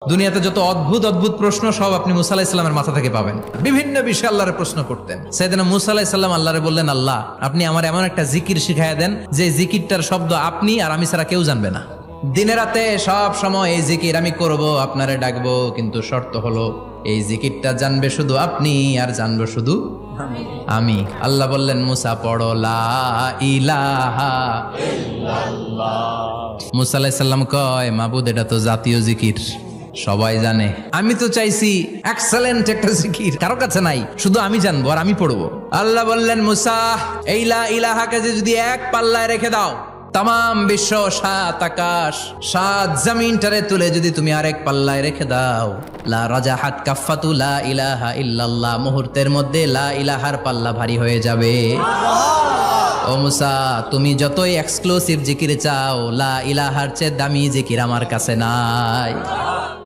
দুনিয়াতে যত অদ্ভুত অদ্ভুত প্রশ্ন সব আপনি মুসা আলাইহিস সালামের মাথা থেকে পাবেন। বিভিন্ন বিষয়ে আল্লাহরে প্রশ্ন করতেন। সাইয়েদনা মুসা আলাইহিস সালাম আল্লাহরে বললেন, আল্লাহ আপনি আমার এমন একটা জিকির শিখাইয়া দেন যে জিকিরটার শব্দ আপনি আর আমি ছাড়া কেউ জানবে না। দিনে রাতে সব সময় এই জিকির আমি করব, আপনারে ডাকবো, কিন্তু শর্ত হলো এই জিকিরটা জানবে শুধু আপনি আর জানবো শুধু আমি। আল্লাহ বললেন, মুসা পড়ো লা ইলাহা ইল্লাল্লাহ। মুসা আলাইহিস সালাম কয়, মাবুদ এটা তো জাতীয় জিকির, সবাই জানে। আমি তো চাইছি এক্সেলেন্ট একটা জিকির, কারো কাছে নাই, শুধু আমি জানবো আর আমি পড়বো। আল্লাহ বললেন, মুসা এই লা ইলাহাকে যদি এক পাল্লায় রেখে দাও, তাম বিশ্ব, 7 আকাশ 7 জমিনটারে তুলে যদি তুমি আরেক পাল্লায় রেখে দাও, লা রাজাহাত কাফাতু লা ইলাহা ইল্লাল্লাহ, মুহূর্তের মধ্যে লা ইলাহার পাল্লা ভারী হয়ে যাবে। ও মুসা, তুমি যতই এক্সক্লুসিভ জিকির চাও, লা ইলাহার চেয়ে দামি জিকির আমার কাছে নাই।